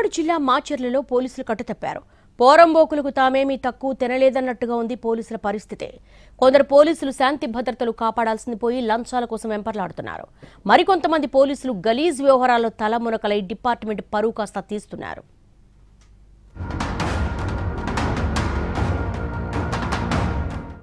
పల్నాడు జిల్లా మాచర్లలో పోలీసులు కట్టుతప్పారు. పోరంబోకులకు తామేమీ తక్కువ తినలేదన్నట్టుగా ఉంది పోలీసుల పరిస్థితి. కొందరు పోలీసులు శాంతి భద్రతలు కాపాడాల్సింది పోయి లంచాల కోసం వెంపర్లాడుతున్నారు. మరికొంతమంది పోలీసులు గలీజ్ వ్యవహారాల్లో తలమునకలై డిపార్ట్మెంట్ పరువు కాస్త తీస్తున్నారు.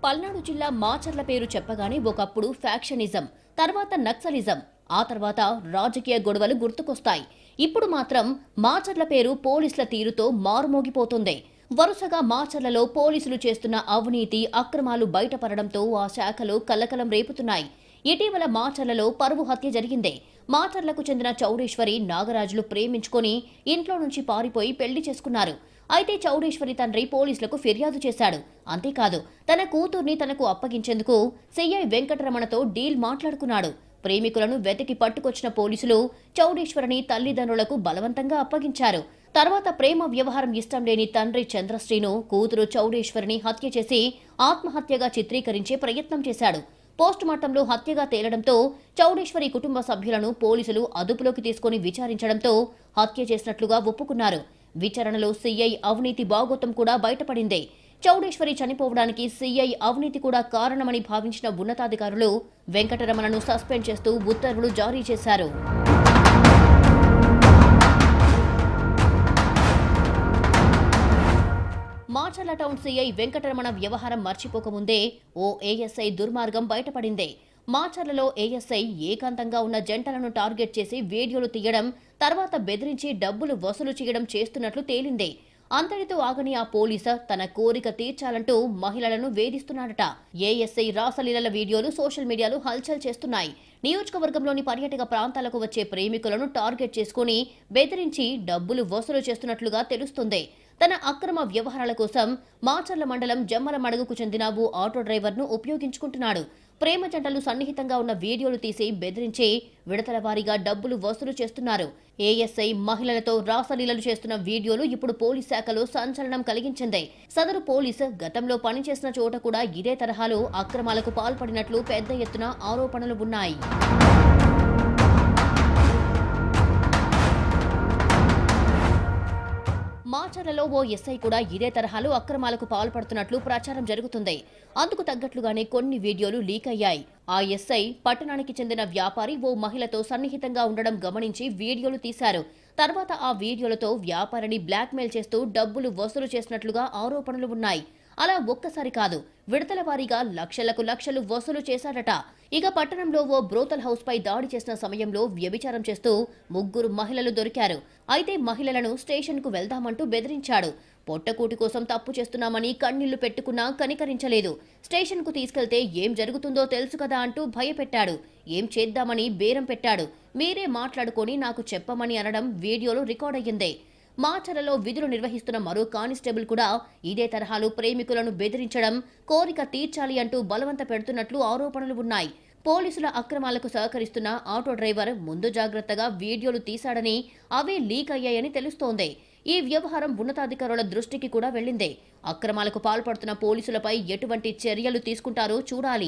పల్నాడు జిల్లా మాచర్ల పేరు చెప్పగానే ఒకప్పుడు ఫ్యాక్షనిజం, తర్వాత నక్సలిజం, ఆ తర్వాత రాజకీయ గొడవలు గుర్తుకొస్తాయి. ఇప్పుడు మాత్రం మాచర్ల పేరు పోలీసుల తీరుతో మారుమోగిపోతుంది. వరుసగా మాచర్లలో పోలీసులు చేస్తున్న అవినీతి అక్రమాలు బయటపడడంతో ఆ శాఖలో కలకలం రేపుతున్నాయి. ఇటీవల మాచర్లలో పరువు హత్య జరిగింది. మాచర్లకు చెందిన చౌడేశ్వరి నాగరాజులు ప్రేమించుకొని ఇంట్లో నుంచి పారిపోయి పెళ్లి చేసుకున్నారు. అయితే చౌడేశ్వరి తండ్రి పోలీసులకు ఫిర్యాదు చేశాడు. అంతేకాదు తన కూతుర్ని తనకు అప్పగించేందుకు సిఐ వెంకటరమణతో డీల్ మాట్లాడుకున్నాడు. ప్రేమికులను వెతికి పట్టుకొచ్చిన పోలీసులు చౌడేశ్వరిని తల్లిదండ్రులకు బలవంతంగా అప్పగించారు. తర్వాత ప్రేమ వ్యవహారం ఇష్టం లేని తండ్రి చంద్రశ్రీను కూతురు చౌడేశ్వరిని హత్య చేసి ఆత్మహత్యగా చిత్రీకరించే ప్రయత్నం చేశాడు. పోస్టుమార్టంలో హత్యగా తేలడంతో చౌడేశ్వరి కుటుంబ సభ్యులను పోలీసులు అదుపులోకి తీసుకుని విచారించడంతో హత్య చేసినట్లుగా ఒప్పుకున్నారు. విచారణలో సిఐ అవినీతి బాగోతం కూడా బయటపడింది. చౌడేశ్వరి చనిపోవడానికి సిఐ అవినీతి కూడా కారణమని భావించిన ఉన్నతాధికారులు వెంకటరమణను సస్పెండ్ చేస్తూ ఉత్తర్వులు జారీ చేశారు. మాచర్ల టౌన్ సిఐ వెంకటరమణ వ్యవహారం మర్చిపోకముందే ఓ ఏఎస్ఐ దుర్మార్గం బయటపడింది. మాచర్లలో ఏఎస్ఐ ఏకాంతంగా ఉన్న జంటలను టార్గెట్ చేసి వీడియోలు తీయడం, తర్వాత బెదిరించి డబ్బులు వసూలు చేయడం చేస్తున్నట్లు తేలింది. అంతటితో ఆగని ఆ పోలీసు తన కోరిక తీర్చాలంటూ మహిళలను వేధిస్తున్నాడట. ఏఎస్ఐ రాసలీలల వీడియోలు సోషల్ మీడియాలో హల్చల్ చేస్తున్నాయి. నియోజకవర్గంలోని పర్యాటక ప్రాంతాలకు వచ్చే ప్రేమికులను టార్గెట్ చేసుకుని బెదిరించి డబ్బులు వసూలు చేస్తున్నట్లుగా తెలుస్తుంది. తన అక్రమ వ్యవహారాల కోసం మాచర్ల మండలం జమ్మలమడుగుకు చెందిన ఓ ఆటో డ్రైవర్ను ఉపయోగించుకుంటున్నాడు. ప్రేమ జంటలు సన్నిహితంగా ఉన్న వీడియోలు తీసి బెదిరించి విడతల వారీగా డబ్బులు వసూలు చేస్తున్నారు. ఏఎస్ఐ మహిళలతో రాసలీలలు చేస్తున్న వీడియోలు ఇప్పుడు పోలీస్ శాఖలో సంచలనం కలిగించింది. సదరు పోలీసు గతంలో పనిచేసిన చోట కూడా ఇదే తరహాలో అక్రమాలకు పాల్పడినట్లు పెద్ద ఎత్తున ఆరోపణలు ఉన్నాయి. మాచర్లలో ఓ ఎస్ఐ కూడా ఇదే తరహాలో అక్రమాలకు పాల్పడుతున్నట్లు ప్రచారం జరుగుతుంది. అందుకు తగ్గట్లుగానే కొన్ని వీడియోలు లీక్ అయ్యాయి. ఆ ఎస్ఐ పట్టణానికి చెందిన వ్యాపారి ఓ మహిళతో సన్నిహితంగా ఉండడం గమనించి వీడియోలు తీశారు. తర్వాత ఆ వీడియోలతో వ్యాపారిని బ్లాక్మెయిల్ చేస్తూ డబ్బులు వసూలు చేసినట్లుగా ఆరోపణలు ఉన్నాయి. అలా ఒక్కసారి కాదు, విడతల వారీగా లక్షలకు లక్షలు వసూలు చేశాడట. ఇక పట్టణంలో ఓ బ్రోతల్ హౌస్ పై దాడి చేసిన సమయంలో వ్యభిచారం చేస్తూ 3 మహిళలు దొరికారు. అయితే మహిళలను స్టేషన్ కు వెళ్దామంటూ బెదిరించాడు. పొట్టకూటి కోసం తప్పు చేస్తున్నామని కన్నీళ్లు పెట్టుకున్నా కనికరించలేదు. స్టేషన్ కు తీసుకెళ్తే ఏం జరుగుతుందో తెలుసు కదా అంటూ భయపెట్టాడు. ఏం చేద్దామని బేరం పెట్టాడు. మీరే మాట్లాడుకొని నాకు చెప్పమని అనడం వీడియోలో రికార్డ్ అయ్యింది. మాచర్లలో విధులు నిర్వహిస్తున్న మరో కానిస్టేబుల్ కూడా ఇదే తరహాలో ప్రేమికులను బెదిరించడం, కోరిక తీర్చాలి అంటూ బలవంత పెడుతున్నట్లు ఆరోపణలు ఉన్నాయి. పోలీసుల అక్రమాలకు సహకరిస్తున్న ఆటో డ్రైవర్ ముందు జాగ్రత్తగా వీడియోలు తీశాడని, అవే లీక్ అయ్యాయని తెలుస్తోంది. ఈ వ్యవహారం ఉన్నతాధికారుల దృష్టికి కూడా వెళ్లింది. అక్రమాలకు పాల్పడుతున్న పోలీసులపై ఎటువంటి చర్యలు తీసుకుంటారో చూడాలి.